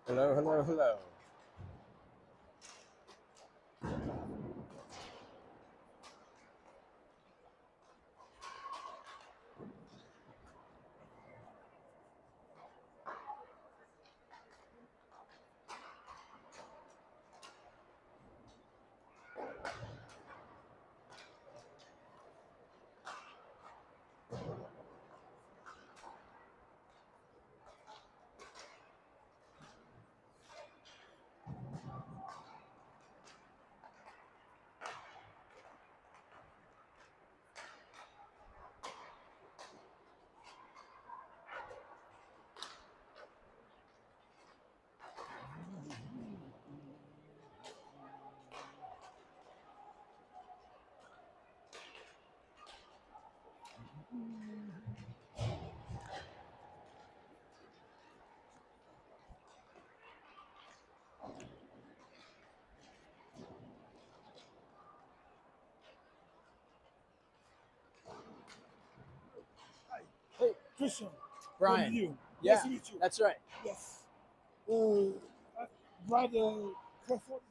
Hello, hello, hello. Hi, Hey, Christian from Brian. you. Nice Yeah, to meet you. that's right. Yes. Uh, Brother Crawford.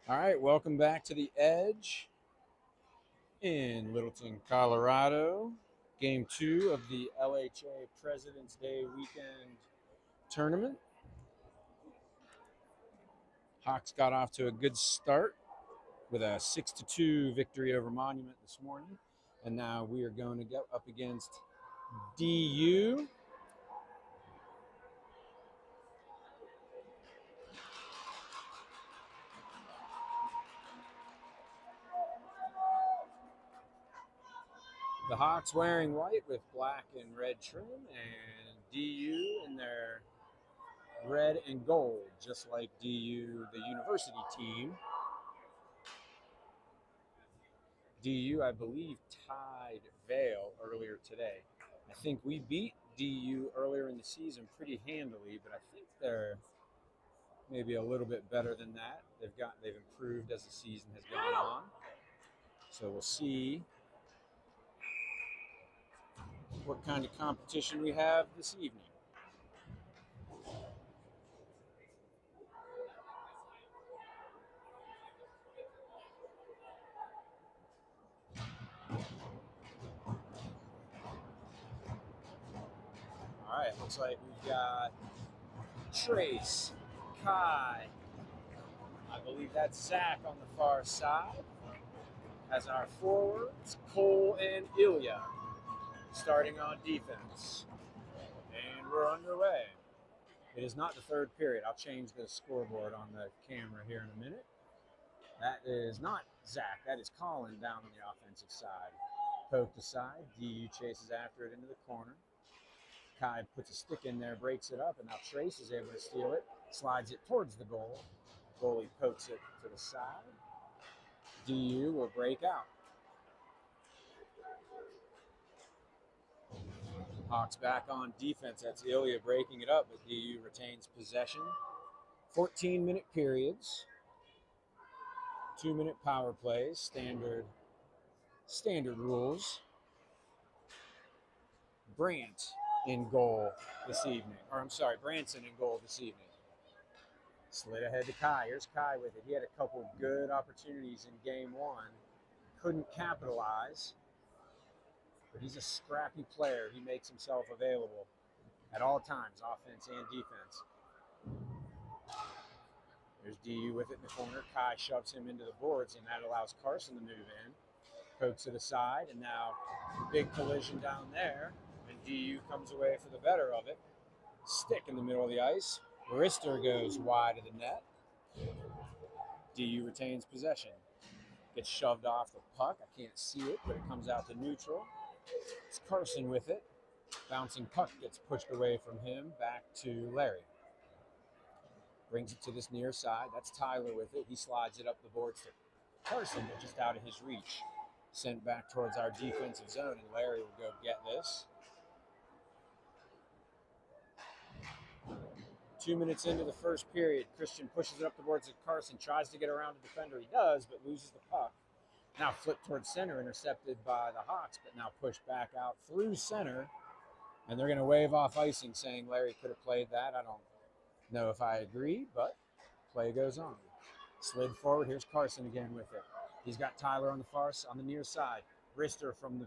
All right, welcome back to the Edge in Littleton, Colorado. Game 2 of the LHA President's Day weekend tournament. Hawks got off to a good start with a 6-2 victory over Monument this morning. And now we are going to go up against DU. The Hawks wearing white with black and red trim, and DU in their red and gold, just like DU, the university team. DU, I believe, tied Vale earlier today. I think we beat DU earlier in the season pretty handily, but I think they're maybe a little bit better than that. They've improved as the season has gone on. So we'll see what kind of competition we have this evening. All right, looks like we've got Trace, Kai, I believe that's Zach on the far side. As our forwards, Cole and Ilya starting on defense. And we're underway. It is not the third period. I'll change the scoreboard on the camera here in a minute. That is not Zach. That is Colin down on the offensive side. Poked aside. DU chases after it into the corner. Kai puts a stick in there, breaks it up, and now Trace is able to steal it, slides it towards the goal. Goalie pokes it to the side. DU will break out. Hawks back on defense. That's Ilya breaking it up, but DU retains possession. 14-minute periods. 2-minute power plays. Standard rules. Brandt in goal this evening. Branson in goal this evening. Slid ahead to Kai. Here's Kai with it. He had a couple good opportunities in game one. Couldn't capitalize. But he's a scrappy player. He makes himself available at all times, offense and defense. There's DU with it in the corner. Kai shoves him into the boards, and that allows Carson to move in. Pokes it aside, and now big collision down there, and DU comes away for the better of it. Stick in the middle of the ice. Rister goes wide of the net. DU retains possession. Gets shoved off the puck. I can't see it, but it comes out to neutral. It's Carson with it. Bouncing puck gets pushed away from him, back to Larry. Brings it to this near side. That's Tyler with it. He slides it up the boards to Carson, but just out of his reach. Sent back towards our defensive zone, and Larry will go get this. 2 minutes into the first period, Christian pushes it up the boards to Carson, tries to get around the defender. He does, but loses the puck. Now flipped towards center, intercepted by the Hawks, but now pushed back out through center. And they're going to wave off icing, saying Larry could have played that. I don't know if I agree, but play goes on. Slid forward. Here's Carson again with it. He's got Tyler on the near side. Rister from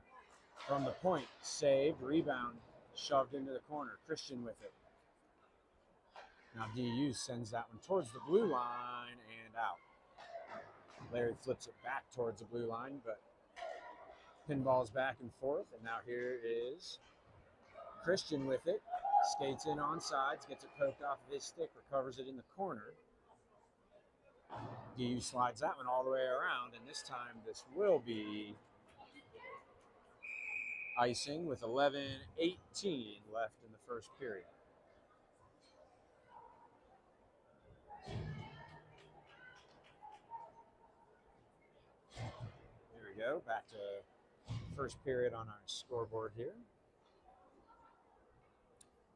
the point, saved, rebound, shoved into the corner. Christian with it. Now DU sends that one towards the blue line and out. Larry flips it back towards the blue line, but pinballs back and forth. And now here is Christian with it. Skates in on sides, gets it poked off of his stick, recovers it in the corner. DU slides that one all the way around, and this time this will be icing with 11:18 left in the first period. There we go, back to first period on our scoreboard here.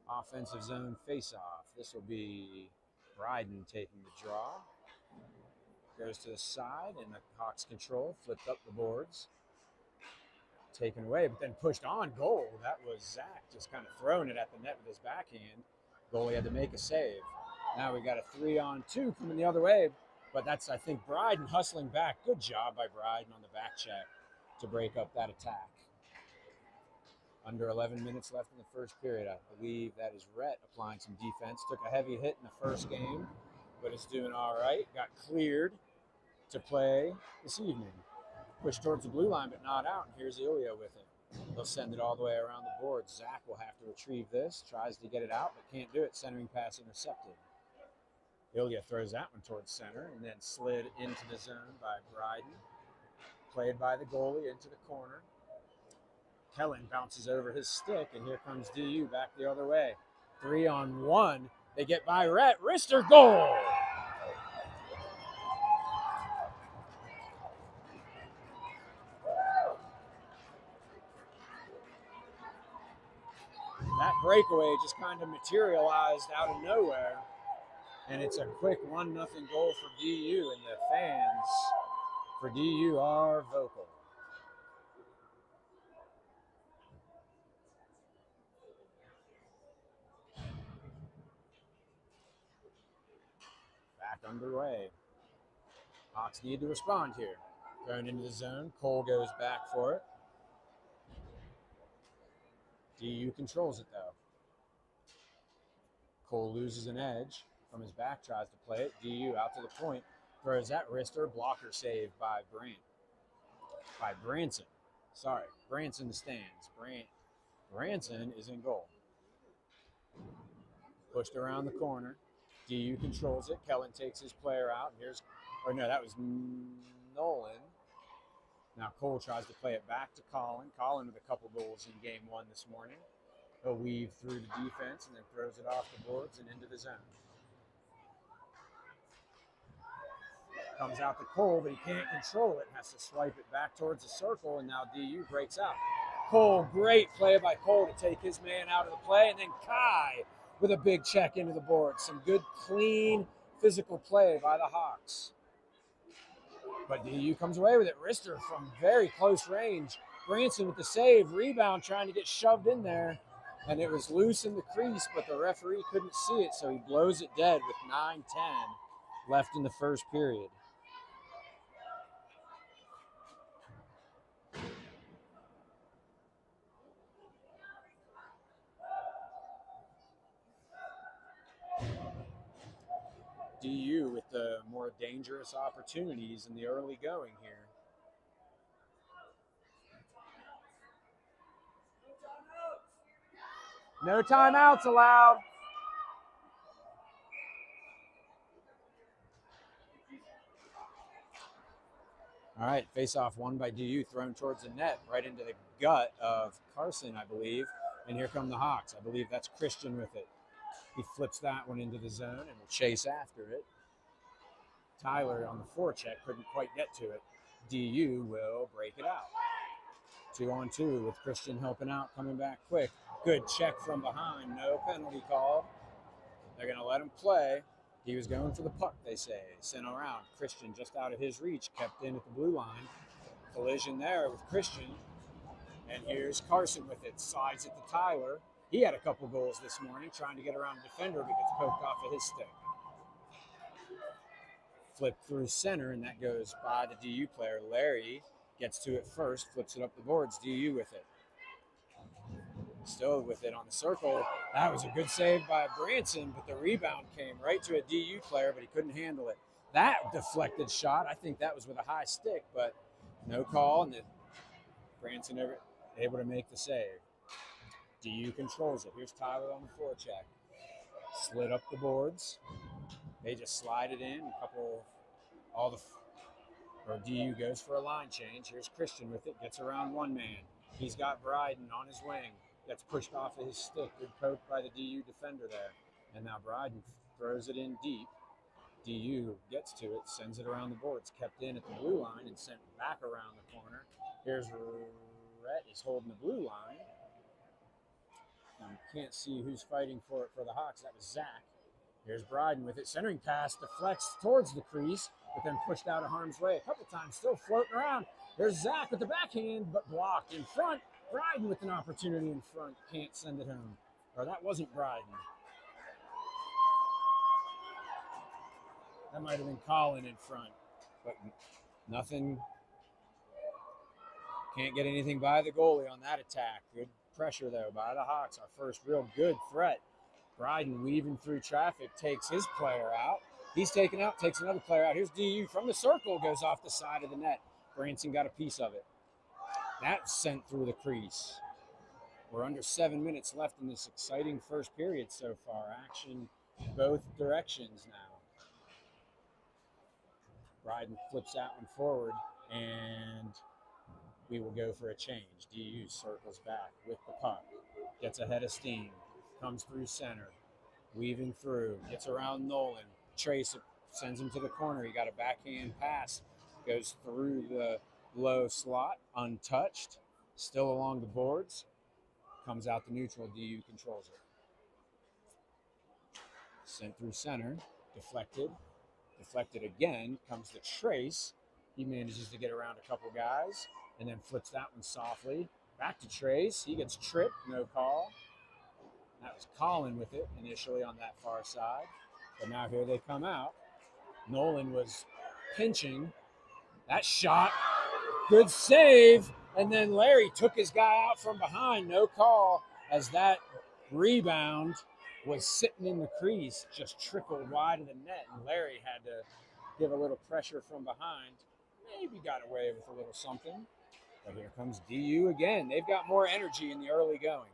Offensive zone face-off. This will be Bryden taking the draw. Goes to the side, and the Hawks control. Flipped up the boards. Taken away, but then pushed on goal. That was Zach just kind of throwing it at the net with his backhand. Goalie had to make a save. Now we got a 3-on-2 coming the other way, but that's, I think, Bryden hustling back. Good job by Bryden on the back check to break up that attack. Under 11 minutes left in the first period. I believe that is Rhett applying some defense. Took a heavy hit in the first game, but is doing all right. Got cleared to play this evening. Pushed towards the blue line, but not out. And here's Ilya with it. They'll send it all the way around the board. Zach will have to retrieve this. Tries to get it out, but can't do it. Centering pass intercepted. Ilya throws that one towards center and then slid into the zone by Bryden. Played by the goalie into the corner. Kellen bounces over his stick, and here comes DU back the other way. 3-on-1. They get by Rhett. Rister, goal! That breakaway just kind of materialized out of nowhere. And it's a quick 1-0 goal for DU, and the fans for DU are vocal. Back underway. Hawks need to respond here. Thrown into the zone. Cole goes back for it. DU controls it, though. Cole loses an edge. From his back, tries to play it. DU out to the point. Throws that wrister. Blocker saved by Branson. Sorry, Branson the stands. Branson is in goal. Pushed around the corner. DU controls it. Kellen takes his player out. That was Nolan. Now Cole tries to play it back to Colin. Colin with a couple goals in game 1 this morning. He'll weave through the defense and then throws it off the boards and into the zone. Comes out to Cole, but he can't control it. Has to swipe it back towards the circle, and now DU breaks out. Cole, great play by Cole to take his man out of the play, and then Kai with a big check into the board. Some good, clean, physical play by the Hawks. But DU comes away with it. Rister from very close range. Branson with the save. Rebound trying to get shoved in there. And it was loose in the crease, but the referee couldn't see it, so he blows it dead with 9-10 left in the first period. DU with the more dangerous opportunities in the early going here. No timeouts allowed. All right, face-off won by DU, thrown towards the net, right into the gut of Carson, I believe. And here come the Hawks. I believe that's Christian with it. He flips that one into the zone and will chase after it. Tyler on the forecheck couldn't quite get to it. DU will break it out. 2-on-2 with Christian helping out, coming back quick. Good check from behind. No penalty called. They're going to let him play. He was going for the puck, they say. Sent around. Christian just out of his reach. Kept in at the blue line. Collision there with Christian. And here's Carson with it. Slides it to Tyler. He had a couple goals this morning trying to get around the defender, but gets poked off of his stick. Flipped through center, and that goes by the DU player. Larry gets to it first, flips it up the boards. DU with it. Still with it on the circle. That was a good save by Branson, but the rebound came right to a DU player, but he couldn't handle it. That deflected shot, I think that was with a high stick, but no call, and then Branson able to make the save. DU controls it. Here's Tyler on the forecheck. Slid up the boards. They just slide it in. DU goes for a line change. Here's Christian with it. Gets around one man. He's got Bryden on his wing. Gets pushed off of his stick. Good poke by the DU defender there. And now Bryden throws it in deep. DU gets to it, sends it around the boards. Kept in at the blue line and sent back around the corner. Here's Rhett is holding the blue line. Now, can't see who's fighting for it for the Hawks. That was Zach. Here's Bryden with it. Centering pass deflects towards the crease, but then pushed out of harm's way a couple times, still floating around. There's Zach with the backhand, but blocked in front. Bryden with an opportunity in front. Can't send it home. Or that wasn't Bryden. That might have been Colin in front. But nothing. Can't get anything by the goalie on that attack. Good pressure, though, by the Hawks. Our first real good threat. Bryden weaving through traffic, takes his player out. He's taken out, takes another player out. Here's DU from the circle, goes off the side of the net. Branson got a piece of it. That's sent through the crease. We're under 7 minutes left in this exciting first period so far. Action both directions now. Bryden flips that one forward, and we will go for a change. DU circles back with the puck. Gets ahead of steam. Comes through center. Weaving through. Gets around Nolan. Trace sends him to the corner. He got a backhand pass. Goes through the low slot. Untouched. Still along the boards. Comes out the neutral. DU controls it. Sent through center. Deflected. Deflected again. Comes to Trace. He manages to get around a couple guys and then flips that one softly. Back to Trace. He gets tripped. No call. That was Colin with it initially on that far side. But now here they come out. Nolan was pinching. That shot. Good save. And then Larry took his guy out from behind. No call as that rebound was sitting in the crease, just trickled wide of the net. And Larry had to give a little pressure from behind. Maybe got away with a little something. But here comes DU again. They've got more energy in the early going.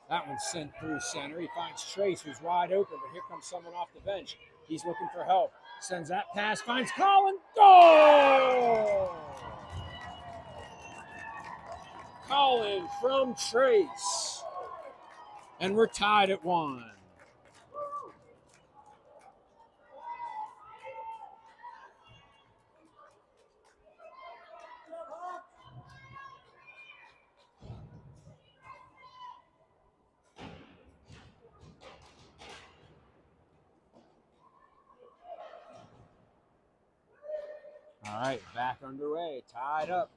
That one's sent through center. He finds Trace, who's wide open, but here comes someone off the bench. He's looking for help. Sends that pass, finds Colin. Goal! Colin from Trace. And we're tied at 1. All right, back underway, tied up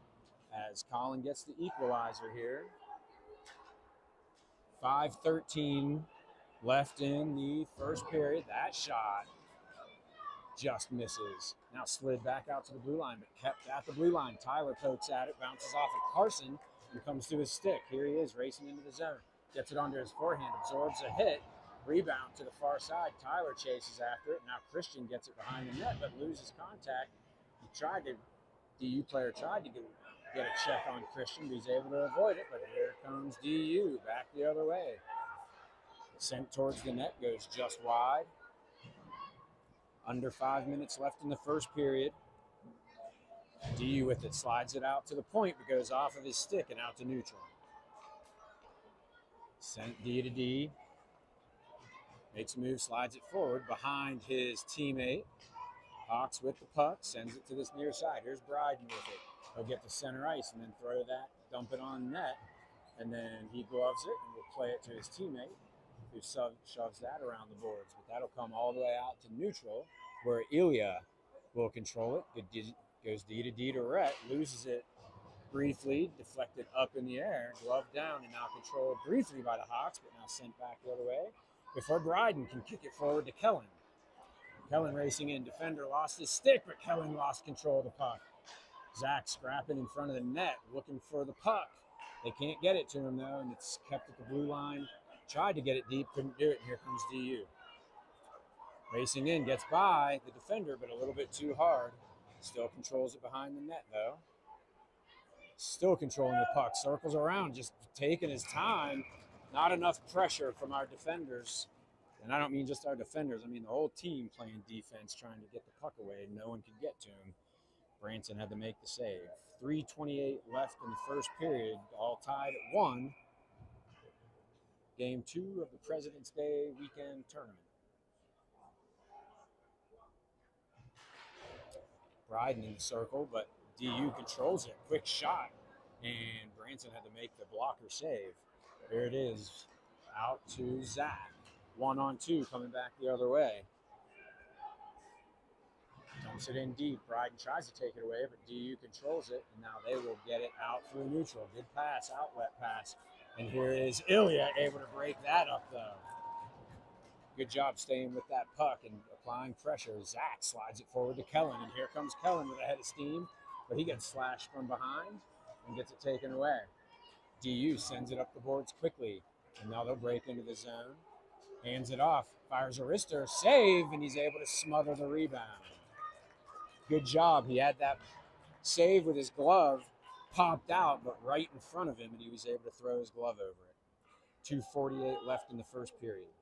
as Colin gets the equalizer here. 5:13 left in the first period. That shot just misses. Now slid back out to the blue line, but kept at the blue line. Tyler pokes at it, bounces off at Carson, and comes to his stick. Here he is racing into the zone. Gets it onto his forehand, absorbs a hit. Rebound to the far side. Tyler chases after it. Now Christian gets it behind the net, but loses contact. DU player tried to get a check on Christian, but he's able to avoid it. But here comes DU back the other way. Sent towards the net, goes just wide. Under 5 minutes left in the first period. DU with it, slides it out to the point, but goes off of his stick and out to neutral. Sent D to D. Makes a move, slides it forward behind his teammate. Hawks with the puck, sends it to this near side. Here's Bryden with it. He'll get to center ice and then throw that, dump it on net, and then he gloves it and will play it to his teammate, who shoves that around the boards. But that'll come all the way out to neutral, where Ilya will control it. Goes D to D to Rhett, loses it briefly, deflected up in the air, gloved down, and now controlled briefly by the Hawks, but now sent back the other way before Bryden can kick it forward to Kellen. Kellen racing in. Defender lost his stick, but Kellen lost control of the puck. Zach scrapping in front of the net, looking for the puck. They can't get it to him, though, and it's kept at the blue line. Tried to get it deep, couldn't do it, and here comes DU. Racing in, gets by the defender, but a little bit too hard. Still controls it behind the net, though. Still controlling the puck. Circles around, just taking his time. Not enough pressure from our defenders. And I don't mean just our defenders. I mean the whole team playing defense, trying to get the puck away. No one could get to him. Branson had to make the save. 3:28 left in the first period. All tied at 1. Game 2 of the President's Day weekend tournament. Bryden in the circle, but DU controls it. Quick shot. And Branson had to make the blocker save. There it is. Out to Zach. 1-on-2 coming back the other way. Dumps it in deep. Bryden tries to take it away, but DU controls it, and now they will get it out through neutral. Good pass, outlet pass. And here is Ilya able to break that up, though. Good job staying with that puck and applying pressure. Zach slides it forward to Kellen, and here comes Kellen with a head of steam, but he gets slashed from behind and gets it taken away. DU sends it up the boards quickly, and now they'll break into the zone. Hands it off, fires a wrister, save, and he's able to smother the rebound. Good job. He had that save with his glove, popped out, but right in front of him, and he was able to throw his glove over it. 2:48 left in the first period.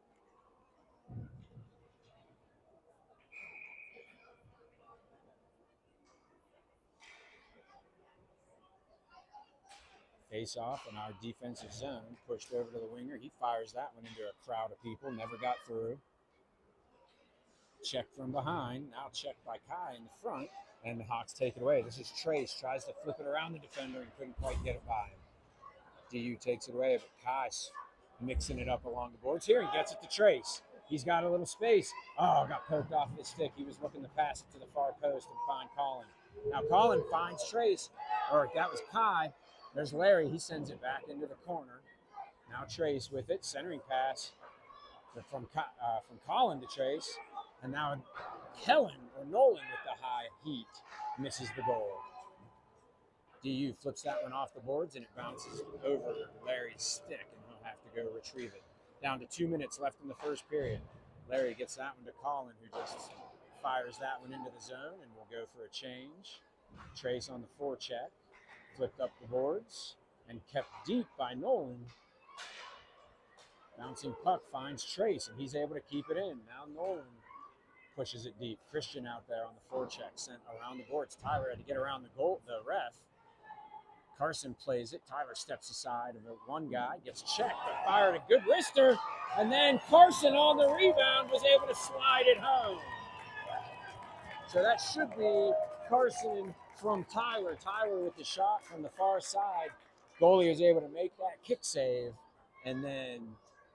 Face off in our defensive zone, pushed over to the winger. He fires that one into a crowd of people, never got through. Check from behind, now checked by Kai in the front, and the Hawks take it away. This is Trace, tries to flip it around the defender and couldn't quite get it by him. DU takes it away, but Kai's mixing it up along the boards here and gets it to Trace. He's got a little space. Oh, got poked off his stick. He was looking to pass it to the far post and find Colin. Now Colin finds Trace, or that was Kai. There's Larry. He sends it back into the corner. Now Trace with it, centering pass from Colin to Trace, and now Kellen or Nolan with the high heat misses the goal. DU flips that one off the boards and it bounces over Larry's stick, and he'll have to go retrieve it. Down to 2 minutes left in the first period. Larry gets that one to Colin, who just fires that one into the zone, and we'll go for a change. Trace on the forecheck, flipped up the boards, and kept deep by Nolan. Bouncing puck finds Trace, and he's able to keep it in. Now Nolan pushes it deep. Christian out there on the forecheck, sent around the boards. Tyler had to get around the ref. Carson plays it. Tyler steps aside of one guy, gets checked, but fired a good wrister, and then Carson on the rebound was able to slide it home. So that should be Carson from Tyler. Tyler with the shot from the far side. Goalie was able to make that kick save, and then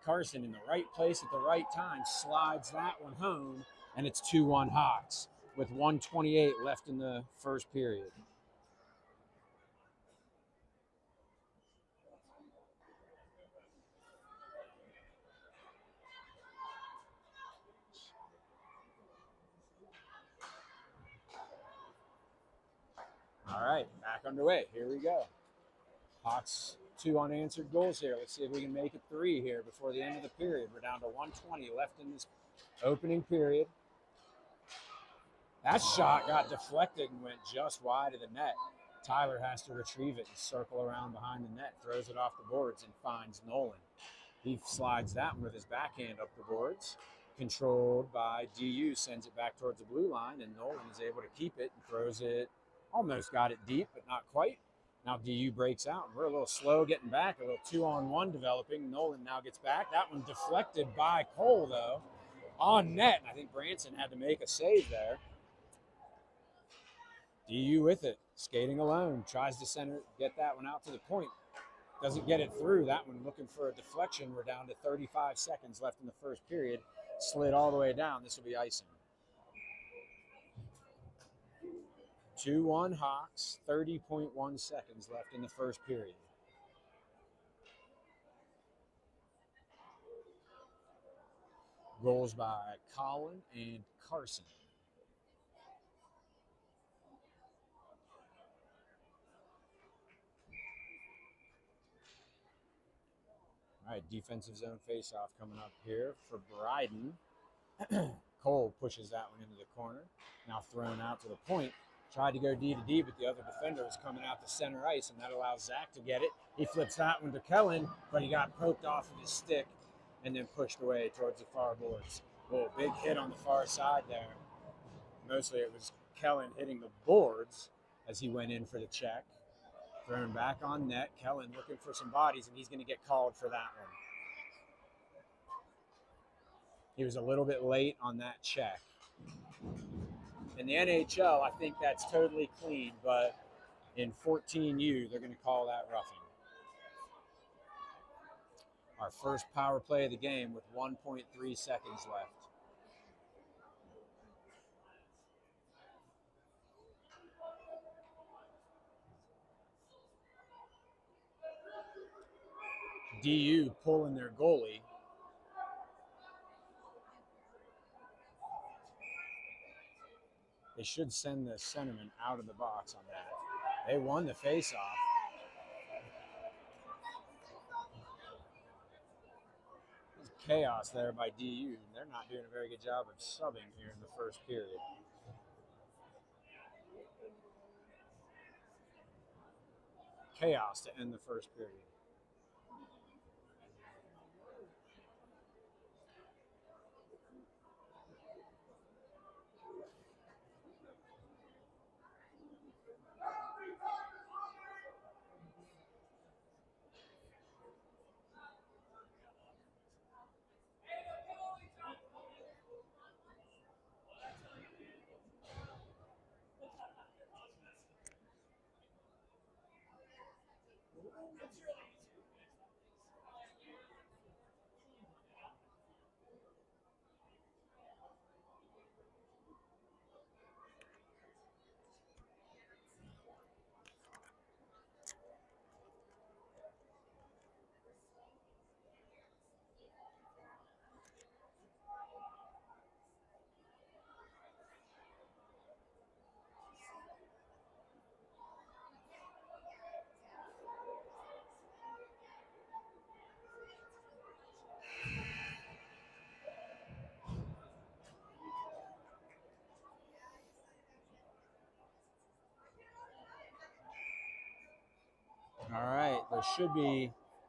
Carson in the right place at the right time slides that one home, and it's 2-1 Hawks with 1:28 left in the first period. All right, back underway. Here we go. Hawks 2 unanswered goals here. Let's see if we can make it 3 here before the end of the period. We're down to 1:20 left in this opening period. That shot got deflected and went just wide of the net. Tyler has to retrieve it and circle around behind the net, throws it off the boards and finds Nolan. He slides that one with his backhand up the boards. Controlled by DU, sends it back towards the blue line, and Nolan is able to keep it and throws it. Almost got it deep, but not quite. Now DU breaks out, and we're a little slow getting back. A little 2-on-1 developing. Nolan now gets back. That one deflected by Cole, though, on net. I think Branson had to make a save there. DU with it, skating alone. Tries to center, get that one out to the point. Doesn't get it through. That one looking for a deflection. We're down to 35 seconds left in the first period. Slid all the way down. This will be icing. 2-1 Hawks, 30.1 seconds left in the first period. Goals by Colin and Carson. All right, defensive zone faceoff coming up here for Bryden. Cole pushes that one into the corner. Now thrown out to the point. Tried to go D to D, but the other defender was coming out to center ice, and that allows Zach to get it. He flips that one to Kellen, but he got poked off of his stick and then pushed away towards the far boards. Oh, big hit on the far side there. Mostly it was Kellen hitting the boards as he went in for the check. Thrown back on net. Kellen looking for some bodies, and he's going to get called for that one. He was a little bit late on that check. In the NHL, I think that's totally clean, but in 14U, they're going to call that roughing. Our first power play of the game with 1.3 seconds left. DU pulling their goalie. They should send the centerman out of the box on that. They won the faceoff. There's chaos there by DU. They're not doing a very good job of subbing here in the first period. Chaos to end the first period.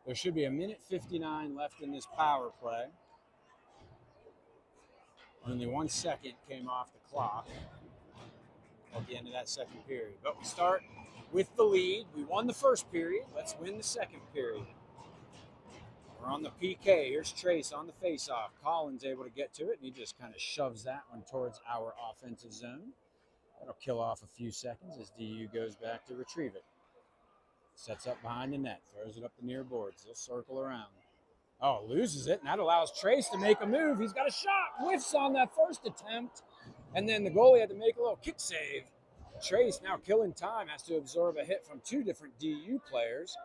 there should be a minute 59 left in this power play. Only 1 second came off the clock at the end of that second period. But we start with the lead. We won the first period. Let's win the second period. We're on the PK. Here's Trace on the faceoff. Collins able to get to it, and he just kind of shoves that one towards our offensive zone. That'll kill off a few seconds as DU goes back to retrieve it. Sets up behind the net, throws it up the near boards. He'll circle around. Oh, loses it, and that allows Trace to make a move. He's got a shot, whiffs on that first attempt, and then the goalie had to make a little kick save. Trace, now killing time, has to absorb a hit from two different DU players,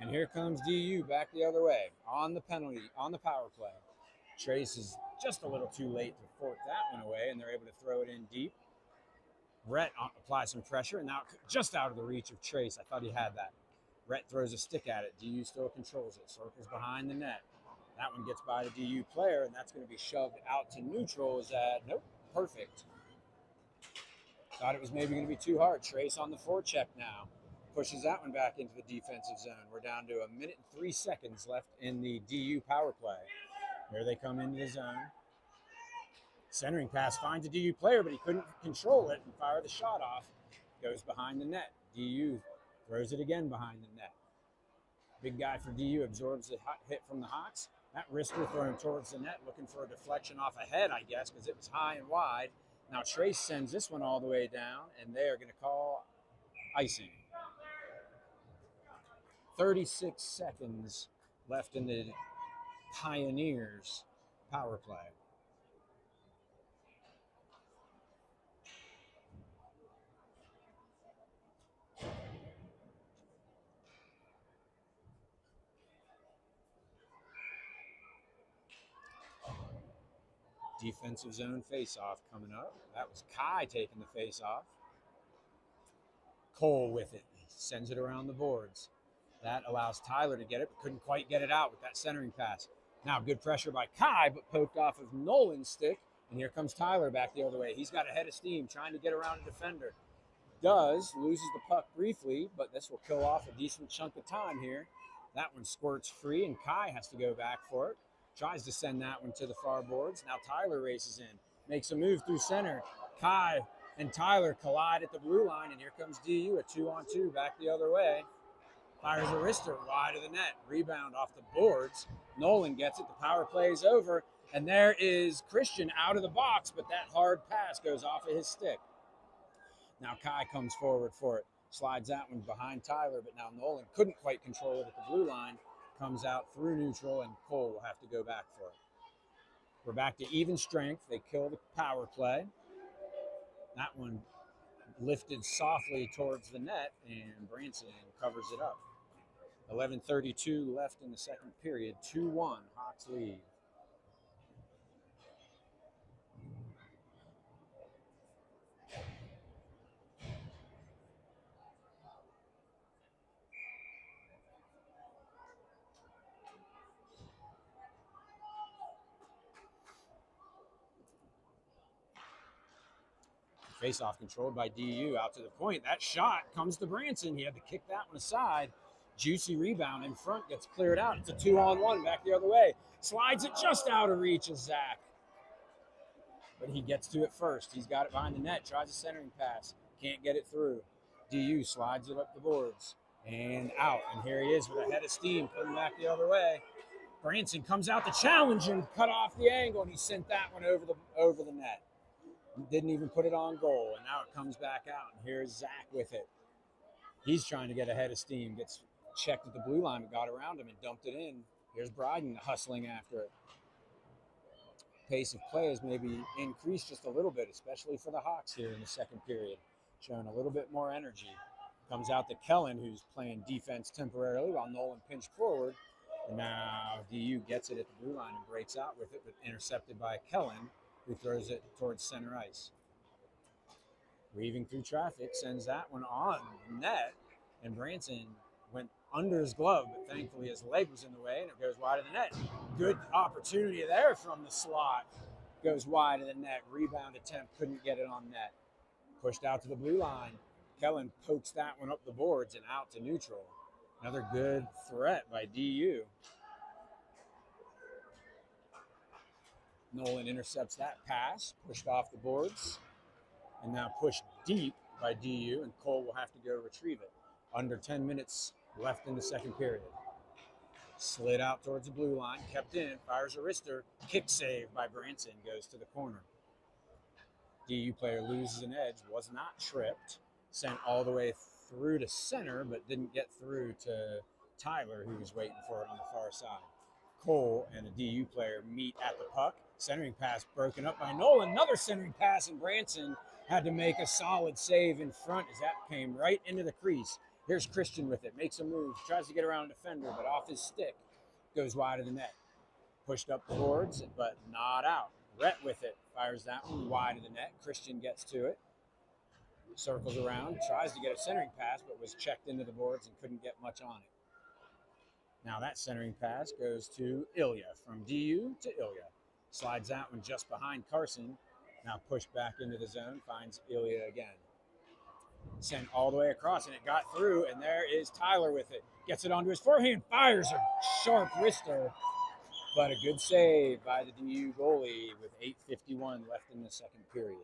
and here comes DU back the other way on the penalty, on the power play. Trace is just a little too late to fork that one away, and they're able to throw it in deep. Rhett applies some pressure, and now just out of the reach of Trace. I thought he had that. Rhett throws a stick at it. DU still controls it. Circles behind the net. That one gets by the DU player, and that's going to be shoved out to neutral. Is that, nope, perfect. Thought it was maybe going to be too hard. Trace on the forecheck now. Pushes that one back into the defensive zone. We're down to a minute and 3 seconds left in the DU power play. Here they come into the zone. Centering pass finds a DU player, but he couldn't control it and fire the shot off. Goes behind the net. DU throws it again behind the net. Big guy for DU absorbs the hit from the Hawks. That wrister thrown towards the net, looking for a deflection off a head, I guess, because it was high and wide. Now Trace sends this one all the way down, and they are going to call icing. 36 seconds left in the Pioneers power play. Defensive zone face-off coming up. That was Kai taking the face-off. Cole with it. He sends it around the boards. That allows Tyler to get it, but couldn't quite get it out with that centering pass. Now good pressure by Kai, but poked off of Nolan's stick. And here comes Tyler back the other way. He's got a head of steam trying to get around a defender. Loses the puck briefly, but this will kill off a decent chunk of time here. That one squirts free, and Kai has to go back for it. Tries to send that one to the far boards. Now Tyler races in, makes a move through center. Kai and Tyler collide at the blue line, and here comes DU, a 2-on-2 back the other way. Fires a wrister wide of the net. Rebound off the boards. Nolan gets it. The power play is over, and there is Christian out of the box, but that hard pass goes off of his stick. Now Kai comes forward for it. Slides that one behind Tyler, but now Nolan couldn't quite control it at the blue line. Comes out through neutral, and Cole will have to go back for it. We're back to even strength. They kill the power play. That one lifted softly towards the net, and Branson covers it up. 11:32 left in the second period. 2-1, Hawks lead. Face-off controlled by DU out to the point. That shot comes to Branson. He had to kick that one aside. Juicy rebound in front, gets cleared out. It's a 2-on-1 back the other way. Slides it just out of reach of Zach. But he gets to it first. He's got it behind the net. Tries a centering pass. Can't get it through. DU slides it up the boards and out. And here he is with a head of steam coming back the other way. Branson comes out to challenge him, cut off the angle, and he sent that one over the net. Didn't even put it on goal, and now it comes back out, and here's Zach with it. He's trying to get a head of steam, gets checked at the blue line, but got around him and dumped it in. Here's Bryden hustling after it. Pace of play has maybe increased just a little bit, especially for the Hawks here in the second period. Showing a little bit more energy. Comes out to Kellen, who's playing defense temporarily while Nolan pinched forward. And now DU gets it at the blue line and breaks out with it, but intercepted by Kellen, who throws it towards center ice. Weaving through traffic, sends that one on the net, and Branson went under his glove, but thankfully his leg was in the way, and it goes wide of the net. Good opportunity there from the slot. Goes wide of the net. Rebound attempt, couldn't get it on net. Pushed out to the blue line. Kellen pokes that one up the boards and out to neutral. Another good threat by DU. Nolan intercepts that pass, pushed off the boards, and now pushed deep by DU, and Cole will have to go retrieve it. Under 10 minutes left in the second period. Slid out towards the blue line, kept in, fires a wrister, kick save by Branson, goes to the corner. DU player loses an edge, was not tripped, sent all the way through to center, but didn't get through to Tyler, who was waiting for it on the far side. Cole and a DU player meet at the puck. Centering pass broken up by Nolan. Another centering pass, and Branson had to make a solid save in front as that came right into the crease. Here's Christian with it, makes a move, tries to get around a defender, but off his stick, goes wide of the net. Pushed up the boards, but not out. Rhett with it, fires that one wide of the net. Christian gets to it, circles around, tries to get a centering pass, but was checked into the boards and couldn't get much on it. Now that centering pass goes to Ilya, from DU to Ilya. Slides that one just behind Carson. Now pushed back into the zone, finds Ilya again. Sent all the way across, and it got through, and there is Tyler with it. Gets it onto his forehand, fires a sharp wrister, but a good save by the DU goalie with 8:51 left in the second period.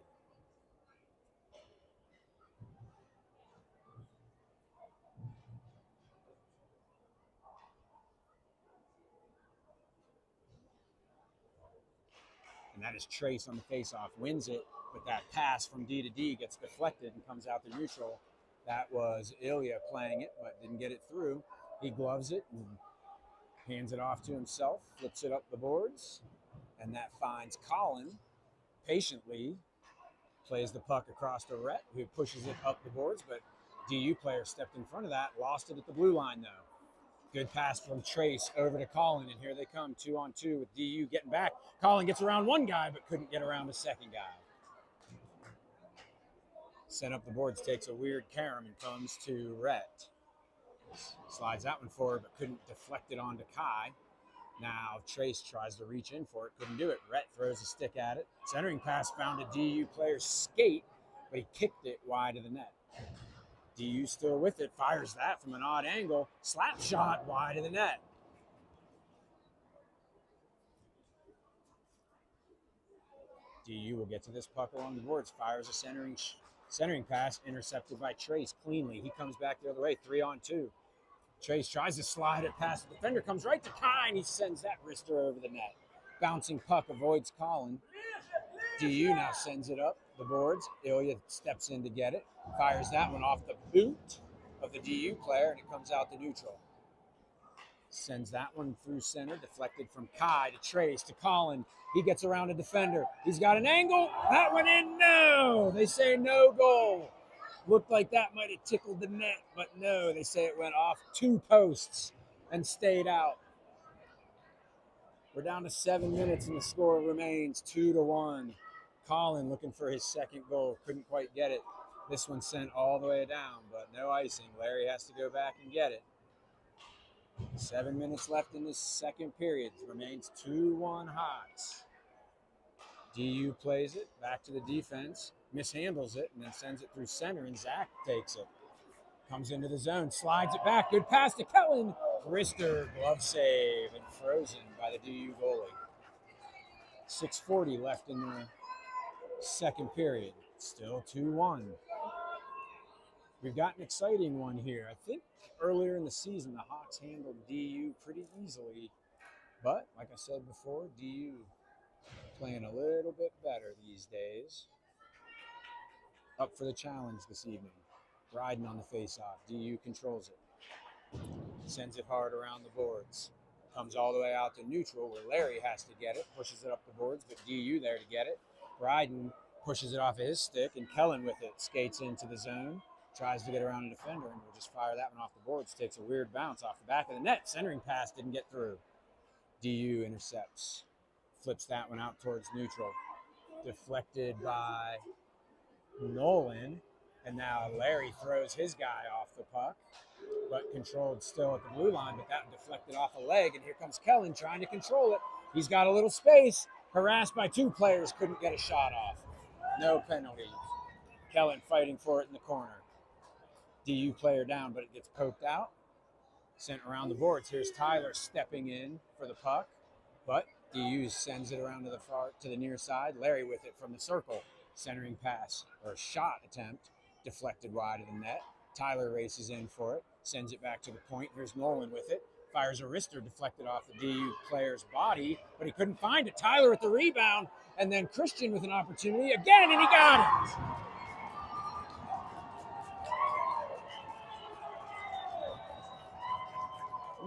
And that is Trace on the faceoff, wins it, but that pass from D to D gets deflected and comes out to neutral. That was Ilya playing it, but didn't get it through. He gloves it and hands it off to himself, flips it up the boards, and that finds Colin patiently, plays the puck across to Rhett, who pushes it up the boards, but DU player stepped in front of that, lost it at the blue line though. Good pass from Trace over to Colin, and here they come, 2-on-2 with DU getting back. Colin gets around one guy, but couldn't get around the second guy. Sent up the boards, takes a weird carom and comes to Rhett. Slides that one forward, but couldn't deflect it onto Kai. Now Trace tries to reach in for it, couldn't do it. Rhett throws a stick at it. Centering pass found a DU player's skate, but he kicked it wide of the net. DU still with it, fires that from an odd angle. Slap shot wide of the net. DU will get to this puck along the boards, fires a centering pass, intercepted by Trace cleanly. He comes back the other way, 3-on-2. Trace tries to slide it past the defender, comes right to Kai, and he sends that wrister over the net. Bouncing puck avoids Colin. DU now sends it up the boards. Ilya steps in to get it, fires that one off the boot of the DU player, and it comes out to neutral. Sends that one through center, deflected from Kai to Trace to Colin. He gets around a defender. He's got an angle. That went in. No! They say no goal. Looked like that might have tickled the net, but no, they say it went off two posts and stayed out. We're down to 7 minutes and the score remains 2-1. Colin looking for his second goal, couldn't quite get it. This one sent all the way down, but no icing. Larry has to go back and get it. 7 minutes left in this second period. Remains 2-1 Hawks. DU plays it, back to the defense, mishandles it, and then sends it through center, and Zach takes it. Comes into the zone, slides it back, good pass to Kellen. Wrister, glove save, and frozen by the DU goalie. 6:40 left in the second period. Still 2-1. We've got an exciting one here. I think earlier in the season, the Hawks handled DU pretty easily. But, like I said before, DU playing a little bit better these days. Up for the challenge this evening. Riding on the face-off. DU controls it. Sends it hard around the boards. Comes all the way out to neutral where Larry has to get it. Pushes it up the boards, but DU there to get it. Bryden pushes it off of his stick, and Kellen with it skates into the zone. Tries to get around a defender, and will just fire that one off the boards. Takes a weird bounce off the back of the net. Centering pass didn't get through. DU intercepts. Flips that one out towards neutral. Deflected by Nolan. And now Larry throws his guy off the puck, but controlled still at the blue line, but that deflected off a leg. And here comes Kellen trying to control it. He's got a little space. Harassed by two players, couldn't get a shot off. No penalty. Kellen fighting for it in the corner. DU player down, but it gets poked out. Sent around the boards. Here's Tyler stepping in for the puck, but DU sends it around to the near side. Larry with it from the circle. Centering pass or shot attempt deflected wide of the net. Tyler races in for it, sends it back to the point. Here's Nolan with it. Fires a wrister deflected off the DU player's body, but he couldn't find it. Tyler with the rebound, and then Christian with an opportunity again, and he got it.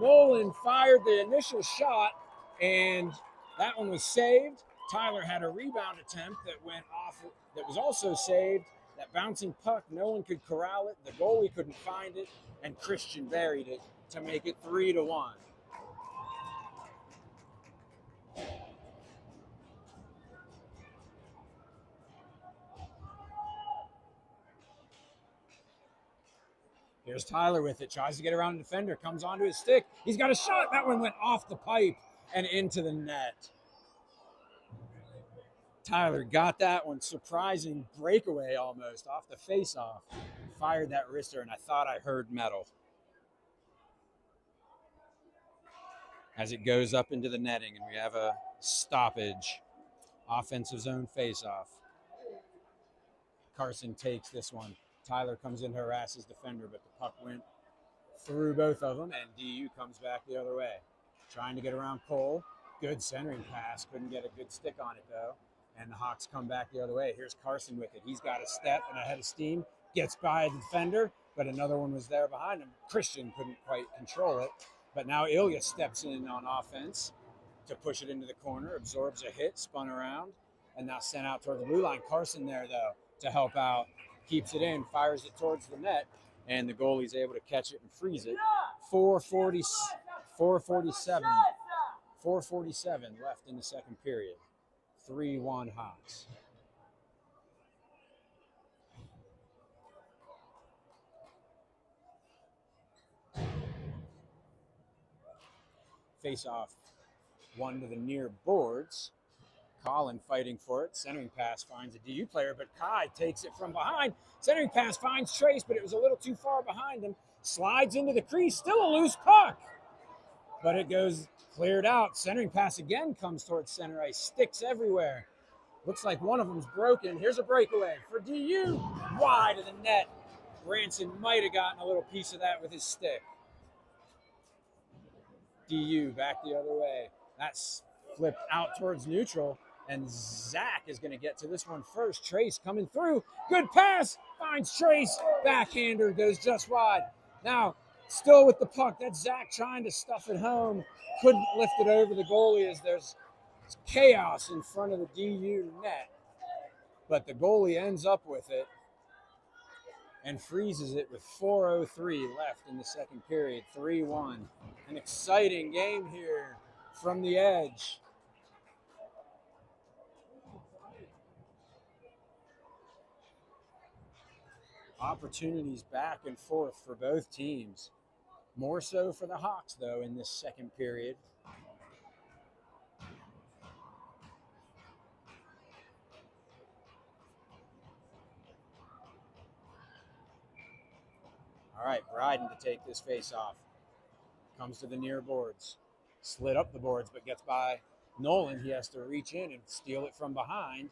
Nolan fired the initial shot, and that one was saved. Tyler had a rebound attempt that went off, that was also saved. That bouncing puck, no one could corral it. The goalie couldn't find it, and Christian buried it to make it 3-1. Here's Tyler with it, tries to get around the defender, comes onto his stick. He's got a shot. That one went off the pipe and into the net. Tyler got that one, surprising breakaway almost off the face-off. Fired that wrister, and I thought I heard metal. As it goes up into the netting, and we have a stoppage. Offensive zone face-off. Carson takes this one. Tyler comes in to harass his defender, but the puck went through both of them, and DU comes back the other way. Trying to get around Cole. Good centering pass. Couldn't get a good stick on it, though. And the Hawks come back the other way. Here's Carson with it. He's got a step and a head of steam. Gets by the defender, but another one was there behind him. Christian couldn't quite control it. But now Ilya steps in on offense to push it into the corner. Absorbs a hit, spun around, and now sent out toward the blue line. Carson there, though, to help out. Keeps it in, fires it towards the net, and the goalie's able to catch it and freeze it. 4:47 left in the second period. 3-1 Hawks. Face off, one to the near boards. Colin fighting for it. Centering pass finds a DU player, but Kai takes it from behind. Centering pass finds Trace, but it was a little too far behind him. Slides into the crease. Still a loose puck, but it goes cleared out. Centering pass again comes towards center ice. Sticks everywhere. Looks like one of them's broken. Here's a breakaway for DU. Wide of the net. Branson might have gotten a little piece of that with his stick. DU back the other way. That's flipped out towards neutral. And Zach is going to get to this one first. Trace coming through. Good pass. Finds Trace. Backhander goes just wide. Now, still with the puck. That's Zach trying to stuff it home. Couldn't lift it over the goalie as there's chaos in front of the DU net. But the goalie ends up with it and freezes it with 4:03 left in the second period. 3-1. An exciting game here from the edge. Opportunities back and forth for both teams. More so for the Hawks, though, in this second period. All right, Bryden to take this face off. Comes to the near boards. Slid up the boards, but gets by Nolan. He has to reach in and steal it from behind.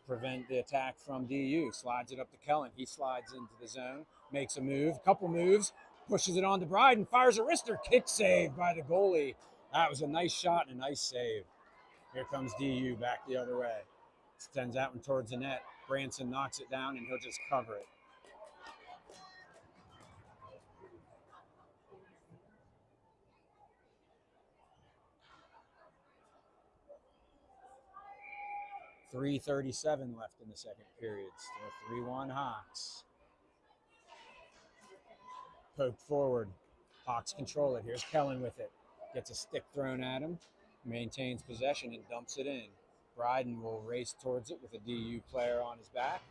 Prevent the attack from DU. Slides it up to Kellen. He slides into the zone, makes a move, couple moves, pushes it on to Bryden, fires a wrister, kick save by the goalie. That was a nice shot and a nice save. Here comes DU back the other way. Sends that one towards the net. Branson knocks it down, and he'll just cover it. .337 left in the second period. Still 3-1 Hawks. Poked forward. Hawks control it. Here's Kellen with it. Gets a stick thrown at him. Maintains possession and dumps it in. Bryden will race towards it with a DU player on his back.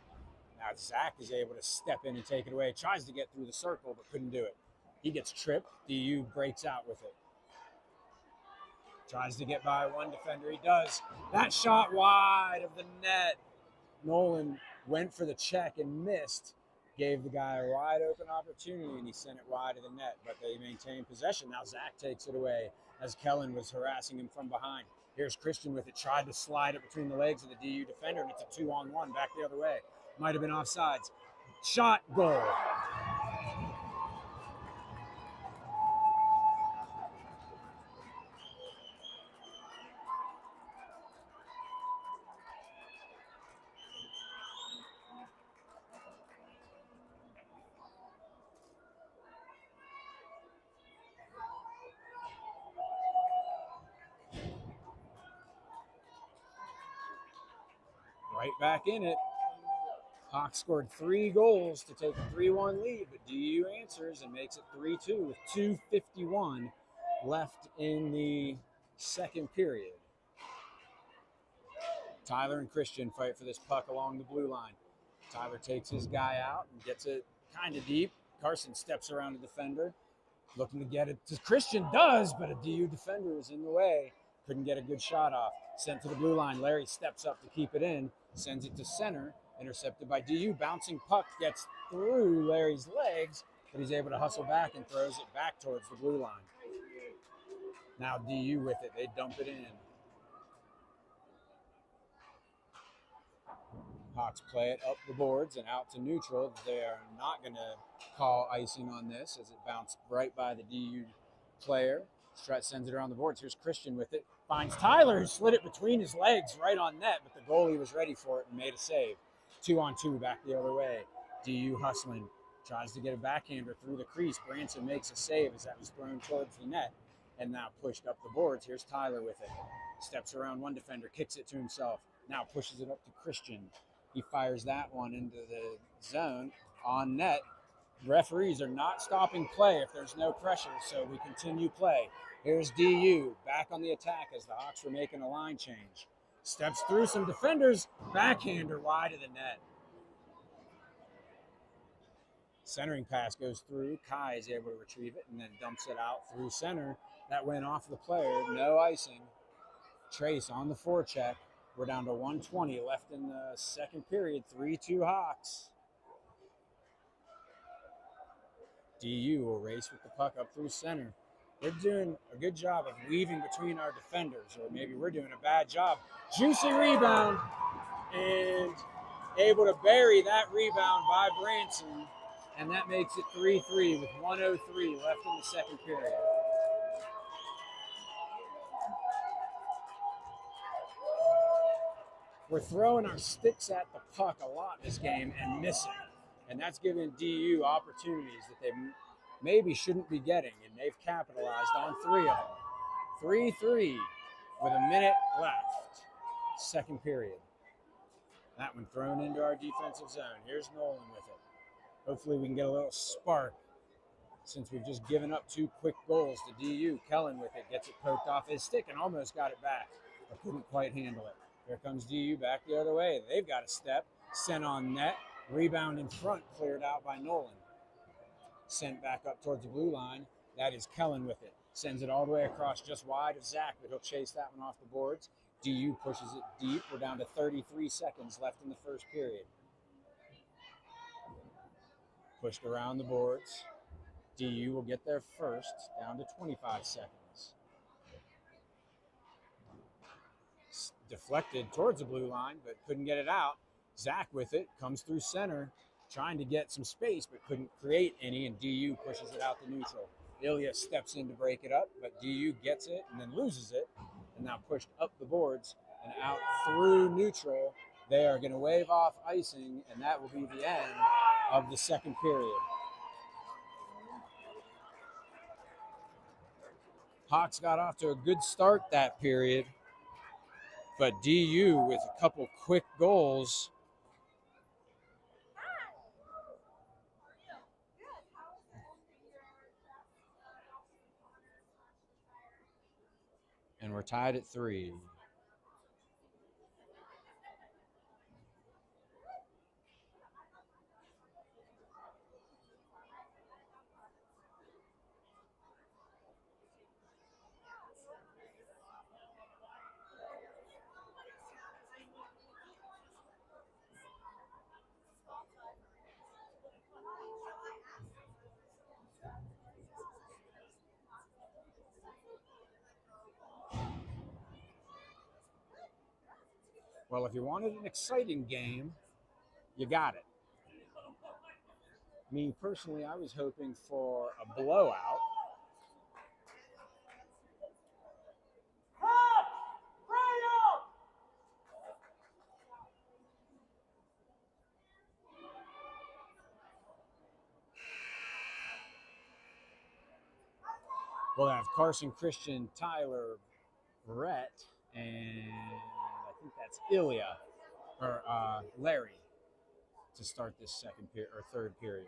Now Zach is able to step in and take it away. Tries to get through the circle, but couldn't do it. He gets tripped. DU breaks out with it. Tries to get by one defender. He does. That shot wide of the net. Nolan went for the check and missed. gave the guy a wide open opportunity, and he sent it wide of the net, but they maintained possession. Now Zach takes it away as Kellen was harassing him from behind. Here's Christian with it, tried to slide it between the legs of the DU defender, and it's a 2-on-1 back the other way. Might have been offsides. Shot, goal. Right back in it. Hawks scored 3 goals to take a 3-1 lead, but DU answers and makes it 3-2 with 2:51 left in the second period. Tyler and Christian fight for this puck along the blue line. Tyler takes his guy out and gets it kind of deep. Carson steps around the defender, looking to get it to Christian, does, but a DU defender is in the way. Couldn't get a good shot off. Sent to the blue line. Larry steps up to keep it in, sends it to center, intercepted by DU. Bouncing puck gets through Larry's legs, but he's able to hustle back and throws it back towards the blue line. Now DU with it. They dump it in. Hawks play it up the boards and out to neutral. They are not going to call icing on this as it bounced right by the DU player. Stretch sends it around the boards. Here's Christian with it. Finds Tyler, who slid it between his legs right on net, but the goalie was ready for it and made a save. 2-on-2 back the other way. DU hustling. Tries to get a backhander through the crease. Branson makes a save as that was thrown towards the net and now pushed up the boards. Here's Tyler with it. Steps around one defender, kicks it to himself. Now pushes it up to Christian. He fires that one into the zone on net. Referees are not stopping play if there's no pressure, so we continue play. Here's DU back on the attack as the Hawks were making a line change. Steps through some defenders, backhander wide of the net. Centering pass goes through. Kai is able to retrieve it and then dumps it out through center. That went off the player, no icing. Trace on the forecheck. We're down to 1:20 left in the second period. 3-2 Hawks. DU will race with the puck up through center. They're doing a good job of weaving between our defenders, or maybe we're doing a bad job. Juicy rebound, and able to bury that rebound by Branson, and that makes it 3-3 with 1:03 left in the second period. We're throwing our sticks at the puck a lot this game and missing. And that's giving DU opportunities that they maybe shouldn't be getting, and they've capitalized on 3 of them. 3-3 with a minute left. Second period. That one thrown into our defensive zone. Here's Nolan with it. Hopefully we can get a little spark since we've just given up 2 quick goals to DU. Kellen with it gets it poked off his stick and almost got it back, but couldn't quite handle it. Here comes DU back the other way. They've got a step. Sent on net. Rebound in front, cleared out by Nolan. Sent back up towards the blue line. That is Kellen with it. Sends it all the way across just wide of Zach, but he'll chase that one off the boards. DU pushes it deep. We're down to 33 seconds left in the first period. Pushed around the boards. DU will get there first, down to 25 seconds. Deflected towards the blue line, but couldn't get it out. Zach with it, comes through center, trying to get some space, but couldn't create any, and DU pushes it out to neutral. Ilya steps in to break it up, but DU gets it and then loses it, and now pushed up the boards and out through neutral. They are going to wave off icing, and that will be the end of the second period. Hawks got off to a good start that period, but DU with a couple quick goals. And we're tied at 3. Well, if you wanted an exciting game, you got it. Me personally, I was hoping for a blowout. We'll have Carson, Christian, Tyler, Brett, and I think that's Ilya or Larry to start this second period or third period.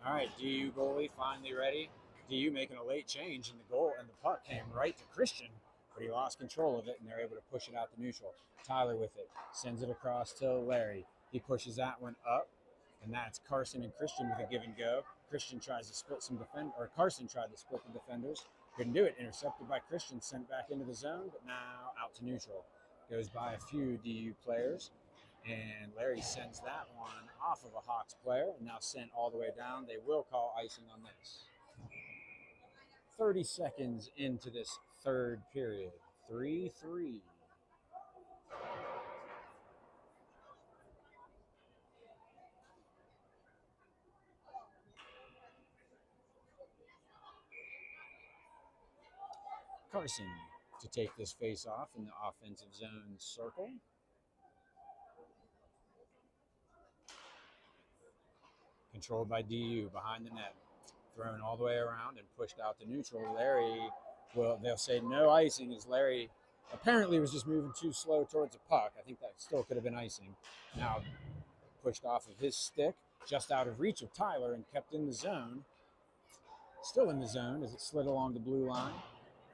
All right, DU goalie finally ready. DU making a late change, and the goal and the puck came right to Christian, but he lost control of it, and they're able to push it out to neutral. Tyler with it, sends it across to Larry. He pushes that one up, and that's Carson and Christian with a give and go. Christian tries to split some or Carson tried to split the defenders. Couldn't do it. Intercepted by Christian, sent back into the zone, but now out to neutral. Goes by a few DU players. And Larry sends that one off of a Hawks player and now sent all the way down. They will call icing on this. 30 seconds into this third period. 3-3. Carson to take this face off in the offensive zone circle. Controlled by DU behind the net. Thrown all the way around and pushed out to neutral. Larry, well, they'll say no icing as Larry apparently was just moving too slow towards the puck. I think that still could have been icing. Now pushed off of his stick, just out of reach of Tyler and kept in the zone. Still in the zone as it slid along the blue line.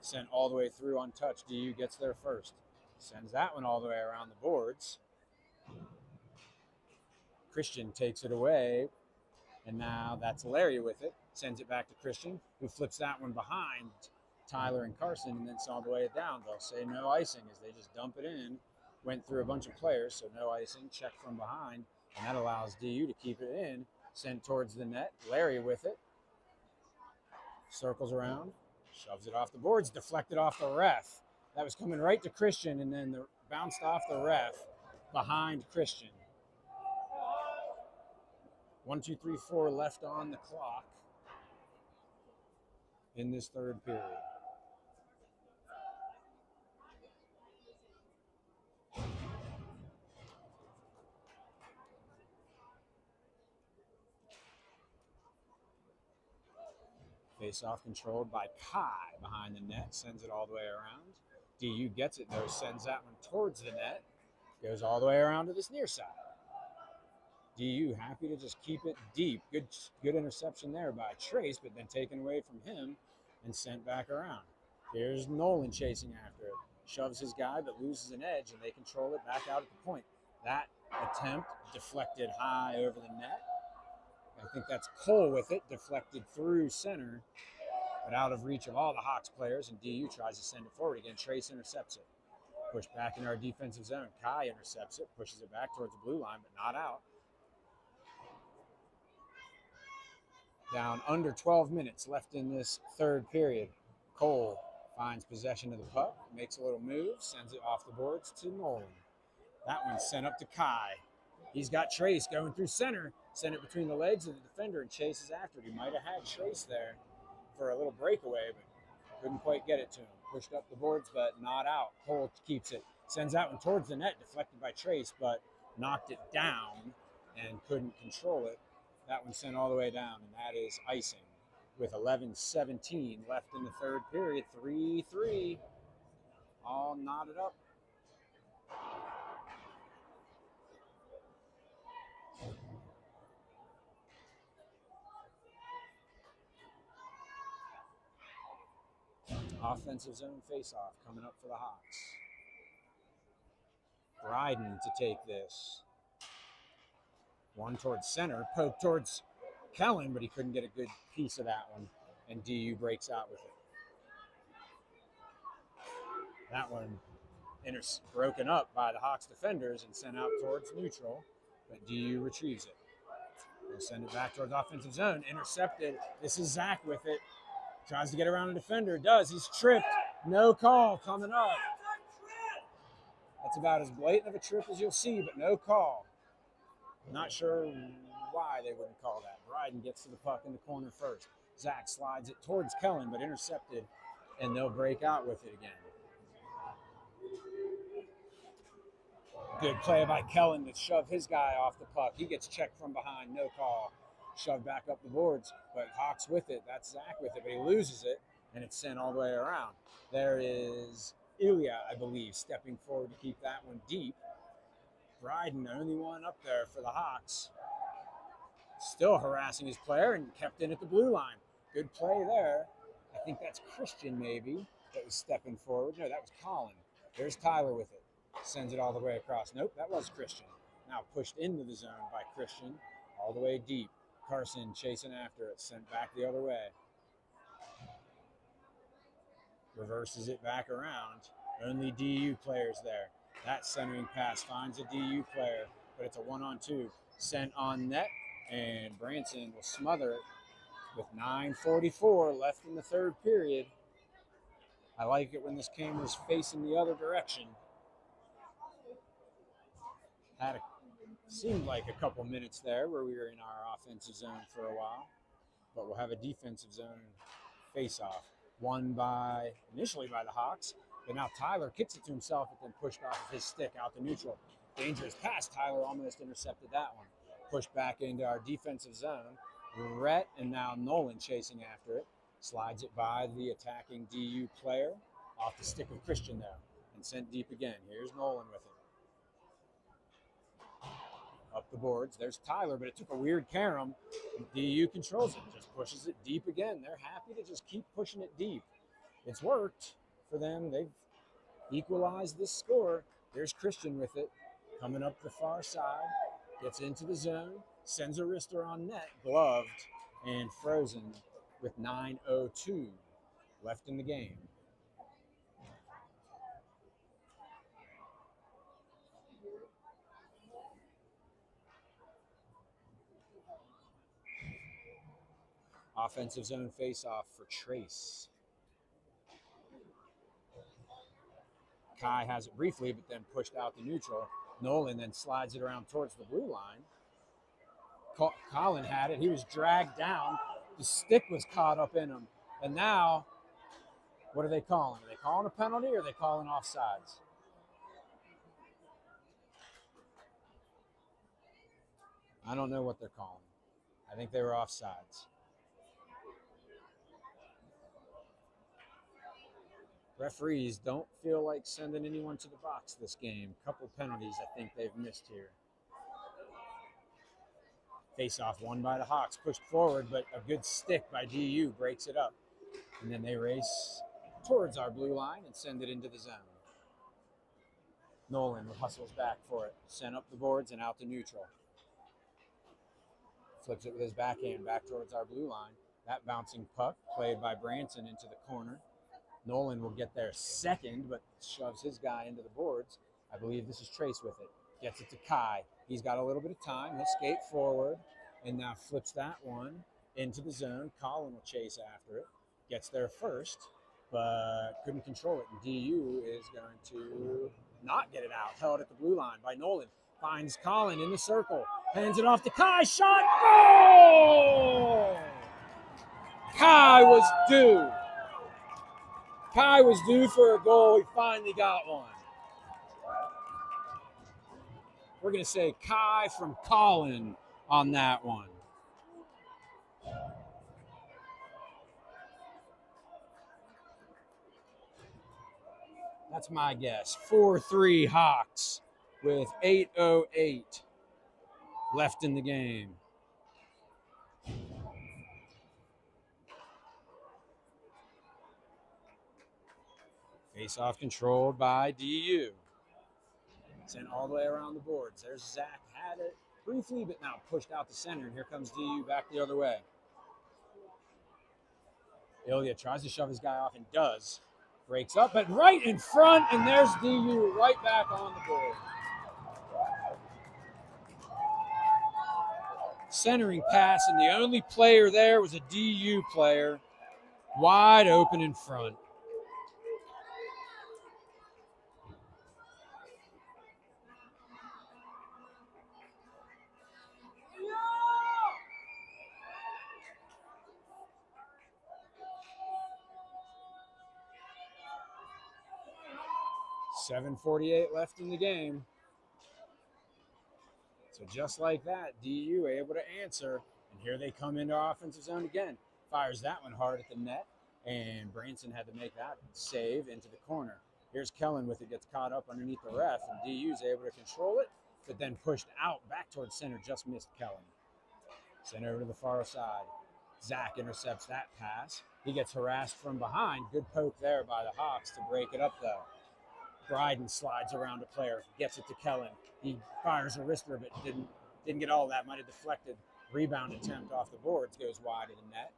Sent all the way through untouched. DU gets there first. Sends that one all the way around the boards. Christian takes it away. And now that's Larry with it. Sends it back to Christian, who flips that one behind Tyler and Carson and then saw the way down. They'll say no icing as they just dump it in. Went through a bunch of players, so no icing. Check from behind. And that allows DU to keep it in. Sent towards the net. Larry with it. Circles around. Shoves it off the boards. Deflected off the ref. That was coming right to Christian and then bounced off the ref behind Christian. 1, 2, 3, 4 left on the clock in this third period. Face-off controlled by Kai behind the net, sends it all the way around. DU gets it though, sends that one towards the net, goes all the way around to this near side. DU happy to just keep it deep. Good interception there by Trace, but then taken away from him and sent back around. Here's Nolan chasing after it. Shoves his guy, but loses an edge, and they control it back out at the point. That attempt deflected high over the net. I think that's Cole with it, deflected through center, but out of reach of all the Hawks players, and DU tries to send it forward again. Trace intercepts it. Pushed back in our defensive zone. Kai intercepts it, pushes it back towards the blue line, but not out. Down under 12 minutes left in this third period. Cole finds possession of the puck, makes a little move, sends it off the boards to Nolan. That one's sent up to Kai. He's got Trace going through center, sent it between the legs of the defender and chases after it. He might have had Trace there for a little breakaway, but couldn't quite get it to him. Pushed up the boards, but not out. Cole keeps it, sends that one towards the net, deflected by Trace, but knocked it down and couldn't control it. That one sent all the way down, and that is icing with 11:17 left in the third period. 3-3, all knotted up. Offensive zone face-off coming up for the Hawks. Bryden to take this. One towards center, poke towards Kellen, but he couldn't get a good piece of that one, and DU breaks out with it. That one broken up by the Hawks defenders and sent out towards neutral, but DU retrieves it. They'll send it back towards offensive zone. Intercepted. This is Zach with it. Tries to get around a defender. Does. He's tripped. No call coming up. That's about as blatant of a trip as you'll see, but no call. Not sure why they wouldn't call that. Bryden gets to the puck in the corner first. Zach slides it towards Kellen, but intercepted, and they'll break out with it again. Good play by Kellen to shove his guy off the puck. He gets checked from behind, no call. Shoved back up the boards, but Hawks with it. That's Zach with it, but he loses it, and it's sent all the way around. There is Ilya, I believe, stepping forward to keep that one deep. Bryden, the only one up there for the Hawks. Still harassing his player and kept in at the blue line. Good play there. I think that's Christian maybe that was stepping forward. No, that was Colin. There's Tyler with it. Sends it all the way across. Nope, that was Christian. Now pushed into the zone by Christian all the way deep. Carson chasing after it. Sent back the other way. Reverses it back around. Only DU players there. That centering pass finds a DU player, but it's a 1-on-2. Sent on net, and Branson will smother it with 9:44 left in the third period. I like it when this camera's facing the other direction. Seemed like a couple minutes there where we were in our offensive zone for a while, but we'll have a defensive zone face-off. Won initially by the Hawks, but now Tyler kicks it to himself and then pushed off of his stick out to neutral. Dangerous pass. Tyler almost intercepted that one. Pushed back into our defensive zone. Rhett and now Nolan chasing after it. Slides it by the attacking DU player off the stick of Christian there and sent deep again. Here's Nolan with it. Up the boards. There's Tyler, but it took a weird carom. DU controls it, just pushes it deep again. They're happy to just keep pushing it deep. It's worked for them. They've equalized this score. There's Christian with it, coming up the far side, gets into the zone, sends a wrister on net, gloved and frozen with 9:02 left in the game. Offensive zone face-off for Trace. Kai has it briefly, but then pushed out to neutral. Nolan then slides it around towards the blue line. Colin had it. He was dragged down. The stick was caught up in him. And now, what are they calling? Are they calling a penalty or are they calling offsides? I don't know what they're calling. I think they were offsides. Referees don't feel like sending anyone to the box this game. Couple penalties I think they've missed here. Face-off won by the Hawks. Pushed forward, but a good stick by DU breaks it up. And then they race towards our blue line and send it into the zone. Nolan hustles back for it. Sent up the boards and out to neutral. Flips it with his backhand back towards our blue line. That bouncing puck played by Branson into the corner. Nolan will get there second, but shoves his guy into the boards. I believe this is Trace with it. Gets it to Kai. He's got a little bit of time. He'll skate forward and now flips that one into the zone. Colin will chase after it. Gets there first, but couldn't control it. And DU is going to not get it out. Held at the blue line by Nolan. Finds Colin in the circle. Hands it off to Kai. Shot. Goal! Kai was due. Kai was due for a goal. He finally got one. We're going to say Kai from Colin on that one. That's my guess. 4-3 Hawks with 8:08 left in the game. Face-off controlled by DU. Sent all the way around the boards. There's Zach. Had it briefly, but now pushed out the center. And here comes DU back the other way. Ilya tries to shove his guy off and does. Breaks up, but right in front, and there's DU right back on the board. Centering pass, and the only player there was a DU player, wide open in front. .748 left in the game. So just like that, DU able to answer. And here they come into offensive zone again. Fires that one hard at the net. And Branson had to make that save into the corner. Here's Kellen with it, gets caught up underneath the ref. And DU's able to control it, but then pushed out back towards center. Just missed Kellen. Sent over to the far side. Zach intercepts that pass. He gets harassed from behind. Good poke there by the Hawks to break it up, though. Bryden slides around a player, gets it to Kellen. He fires a wrister, but didn't get all that. Might have deflected. Rebound attempt off the boards, goes wide of the net.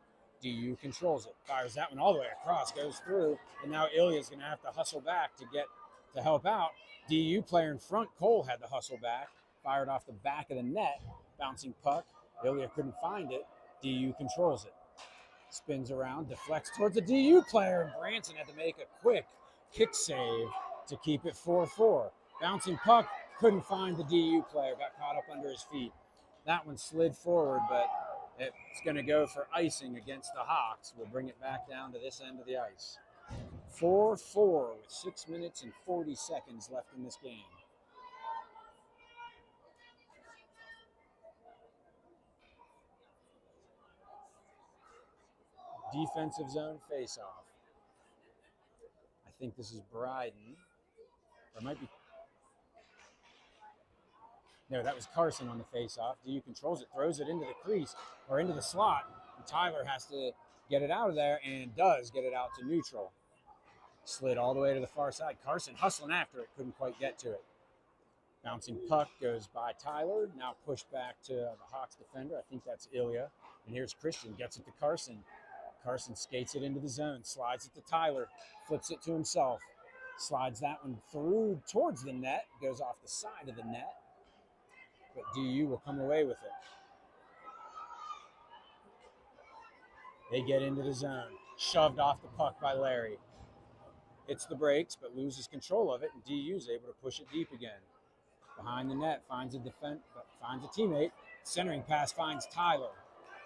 DU controls it, fires that one all the way across, goes through, and now Ilya's going to have to hustle back to help out. DU player in front, Cole had to hustle back, fired off the back of the net, bouncing puck. Ilya couldn't find it. DU controls it. Spins around, deflects towards the DU player, and Branson had to make a quick kick save to keep it 4-4. Bouncing puck, couldn't find the DU player, got caught up under his feet. That one slid forward, but it's going to go for icing against the Hawks. We'll bring it back down to this end of the ice. 4-4 with 6 minutes and 40 seconds left in this game. Defensive zone face-off. I think this is Bryden. Or it might be. No, that was Carson on the face-off. DU controls it, throws it into the crease or into the slot. And Tyler has to get it out of there and does get it out to neutral. Slid all the way to the far side. Carson hustling after it, couldn't quite get to it. Bouncing puck goes by Tyler, now pushed back to the Hawks defender. I think that's Ilya. And here's Christian, gets it to Carson. Carson skates it into the zone, slides it to Tyler, flips it to himself. Slides that one through towards the net, goes off the side of the net. But DU will come away with it. They get into the zone, shoved off the puck by Larry. Hits the brakes, but loses control of it, and DU's able to push it deep again. Behind the net, finds a teammate. Centering pass finds Tyler.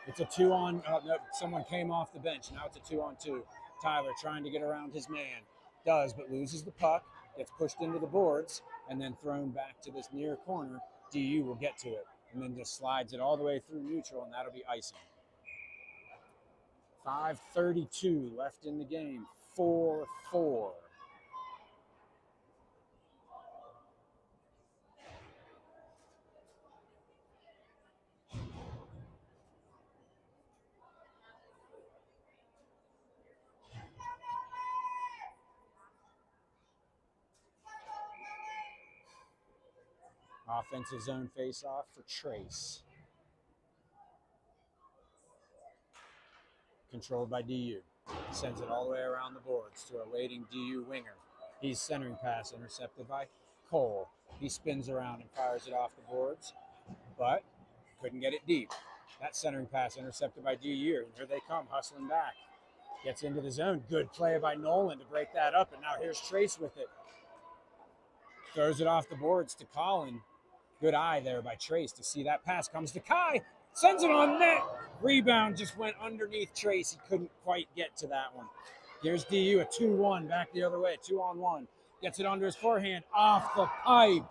It's a two-on. No, someone came off the bench. Now it's a 2-on-2. Tyler trying to get around his man. Does, but loses the puck. Gets pushed into the boards, and then thrown back to this near corner. DU will get to it, and then just slides it all the way through neutral, and that'll be icing. 5:32 left in the game. 4-4. Offensive zone face-off for Trace. Controlled by DU. Sends it all the way around the boards to a waiting DU winger. He's centering pass intercepted by Cole. He spins around and fires it off the boards, but couldn't get it deep. That centering pass intercepted by DU. And here they come, hustling back. Gets into the zone. Good play by Nolan to break that up, and now here's Trace with it. Throws it off the boards to Colin. Good eye there by Trace to see that pass. Comes to Kai. Sends it on net. Rebound just went underneath Trace. He couldn't quite get to that one. Here's DU, a 2-1 back the other way. 2-on-1. Gets it under his forehand. Off the pipe.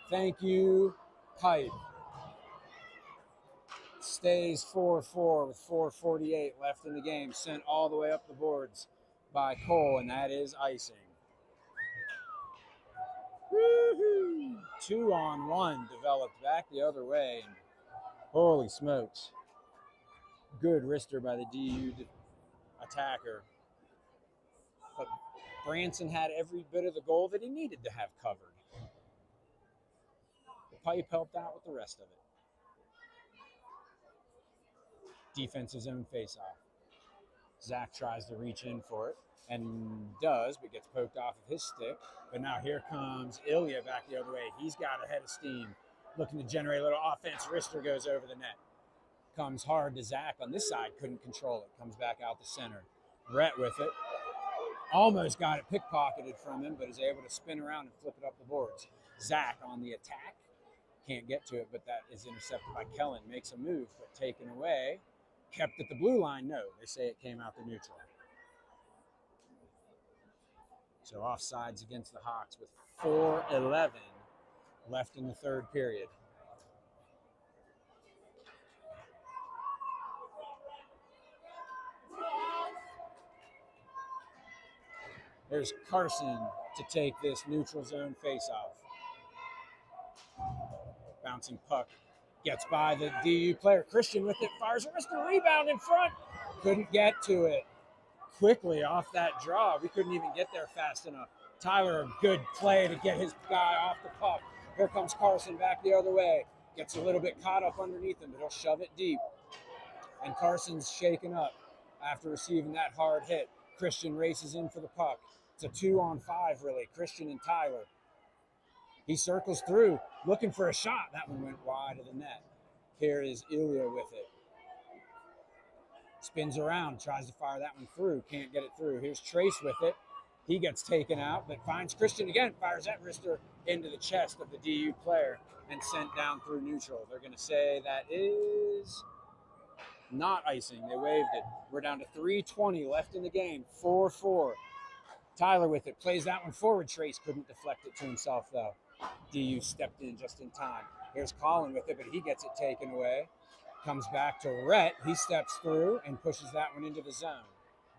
Thank you, pipe. Stays 4-4 with 4:48 left in the game. Sent all the way up the boards by Cole, and that is icing. Woo-hoo. 2-on-1 developed back the other way. And holy smokes. Good wrister by the DU attacker. But Branson had every bit of the goal that he needed to have covered. The pipe helped out with the rest of it. Defensive zone faceoff. Zach tries to reach in for it. and does, but gets poked off of his stick. But now here comes Ilya back the other way. He's got a head of steam, looking to generate a little offense. Wrister goes over the net. Comes hard to Zach on this side, couldn't control it. Comes back out the center. Rhett with it. Almost got it pickpocketed from him, but is able to spin around and flip it up the boards. Zach on the attack. Can't get to it, but that is intercepted by Kellen. Makes a move, but taken away. Kept at the blue line. No, they say it came out the neutral. So offsides against the Hawks with 4:11 left in the third period. There's Carson to take this neutral zone faceoff. Bouncing puck. Gets by the DU player. Christian with it. Fires a wrist and rebound in front. Couldn't get to it quickly off that draw. We couldn't even get there fast enough. Tyler, a good play to get his guy off the puck. Here comes Carson back the other way. Gets a little bit caught up underneath him, but he'll shove it deep. And Carson's shaken up after receiving that hard hit. Christian races in for the puck. It's a 2-on-5, really. Christian and Tyler. He circles through, looking for a shot. That one went wide of the net. Here is Ilya with it. Spins around, tries to fire that one through. Can't get it through. Here's Trace with it. He gets taken out, but finds Christian again. Fires that wrister into the chest of the DU player and sent down through neutral. They're going to say that is not icing. They waived it. We're down to 3:20 left in the game. 4-4. Tyler with it. Plays that one forward. Trace couldn't deflect it to himself, though. DU stepped in just in time. Here's Colin with it, but he gets it taken away. Comes back to Rhett. He steps through and pushes that one into the zone.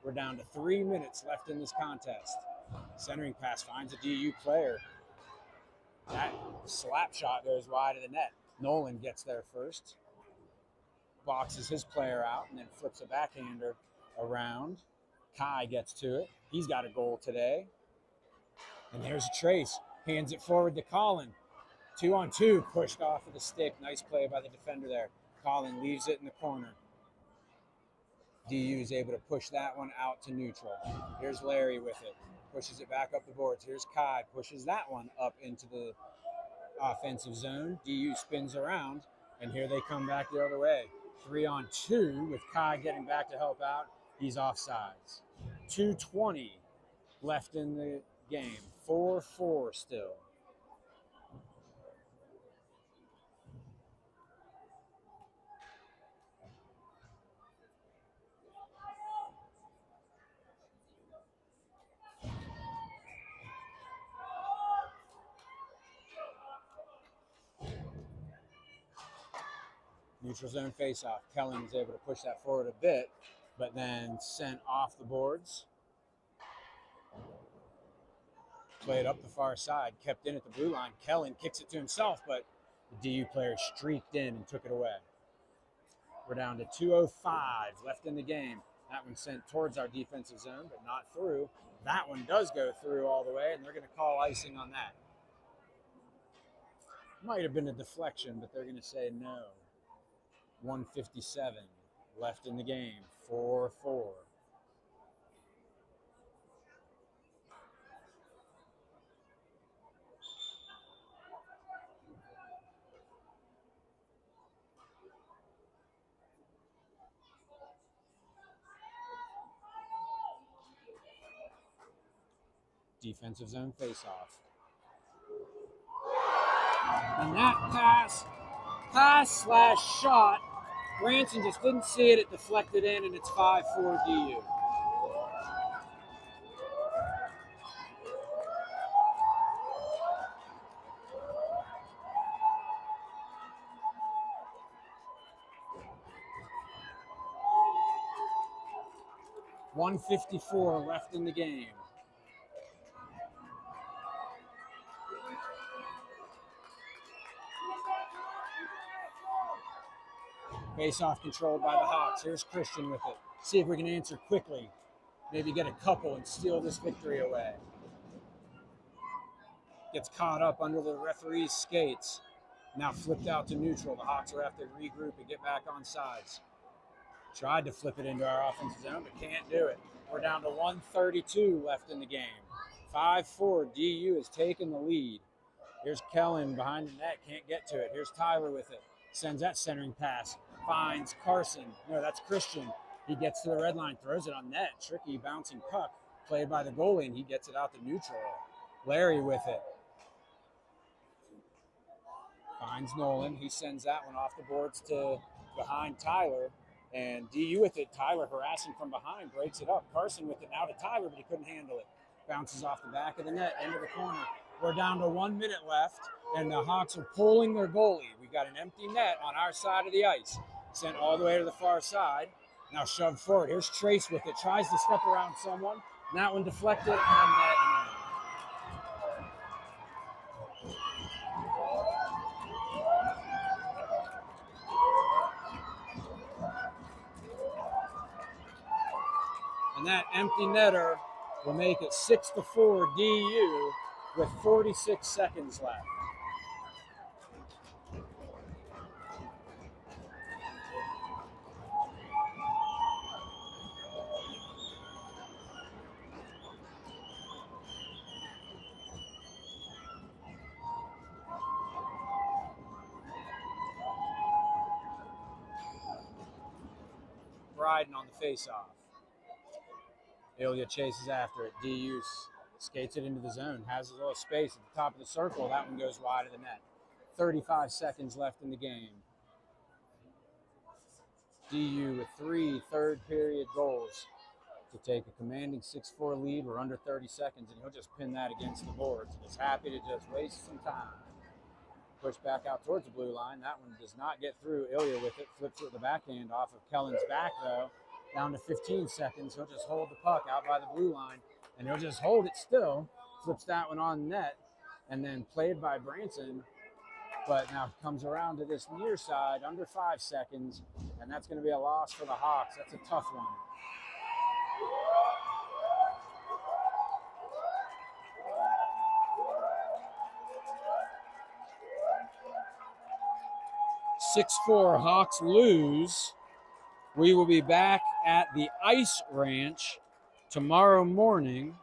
We're down to 3 minutes left in this contest. Centering pass finds a DU player. That slap shot goes wide of the net. Nolan gets there first. Boxes his player out and then flips a backhander around. Kai gets to it. He's got a goal today. And there's Trace. Hands it forward to Colin. 2-on-2, pushed off of the stick. Nice play by the defender there. Colin leaves it in the corner. DU is able to push that one out to neutral. Here's Larry with it. Pushes it back up the boards. Here's Kai. Pushes that one up into the offensive zone. DU spins around, and here they come back the other way. 3-on-2 with Kai getting back to help out. He's offsides. 2:20 left in the game. 4-4 still. Neutral zone faceoff. Kellen was able to push that forward a bit, but then sent off the boards. Played up the far side, kept in at the blue line. Kellen kicks it to himself, but the DU player streaked in and took it away. We're down to 2:05 left in the game. That one sent towards our defensive zone, but not through. That one does go through all the way, and they're going to call icing on that. Might have been a deflection, but they're going to say no. 1:57 left in the game. 4-4. Defensive zone faceoff. And that pass/shot, Branson just didn't see it. It deflected in, and it's 5-4 DU. .154 left in the game. Face-off controlled by the Hawks. Here's Christian with it. See if we can answer quickly. Maybe get a couple and steal this victory away. Gets caught up under the referee's skates. Now flipped out to neutral. The Hawks will have to regroup and get back on sides. Tried to flip it into our offensive zone, but can't do it. We're down to 1:32 left in the game. 5-4. DU has taken the lead. Here's Kellen behind the net, can't get to it. Here's Tyler with it. Sends that centering pass. Finds Carson. No, that's Christian. He gets to the red line, throws it on net. Tricky bouncing puck played by the goalie, and he gets it out to neutral. Larry with it. Finds Nolan. He sends that one off the boards to behind Tyler. And DU with it. Tyler harassing from behind, breaks it up. Carson with it now to Tyler, but he couldn't handle it. Bounces off the back of the net, into the corner. We're down to 1 minute left, and the Hawks are pulling their goalie. We've got an empty net on our side of the ice. Sent all the way to the far side. Now shoved forward. Here's Trace with it. Tries to step around someone. And that one deflected on net. And that empty netter will make it 6-4 DU with 46 seconds left. Bryden on the face-off. Ilya chases after it. DU skates it into the zone. Has a little space at the top of the circle. That one goes wide of the net. 35 seconds left in the game. DU with 3 third-period goals to take a commanding 6-4 lead. We're under 30 seconds, and he'll just pin that against the boards. He's happy to just waste some time. Push back out towards the blue line. That one does not get through. Ilya with it. Flips it with the backhand off of Kellen's back, though. Down to 15 seconds. He'll just hold the puck out by the blue line, and he'll just hold it still. Flips that one on net, and then played by Branson, but now comes around to this near side, under 5 seconds, and that's going to be a loss for the Hawks. That's a tough one. (6-4) Hawks lose. We will be back at the Ice Ranch tomorrow morning.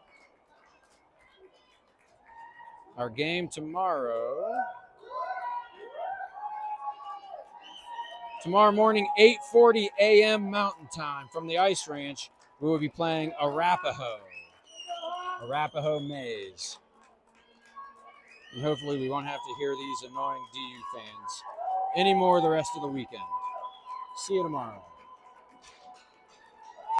Our game tomorrow morning, 8:40 a.m. Mountain Time from the Ice Ranch. We will be playing Arapahoe Maze. And hopefully we won't have to hear these annoying DU fans anymore the rest of the weekend. See you tomorrow.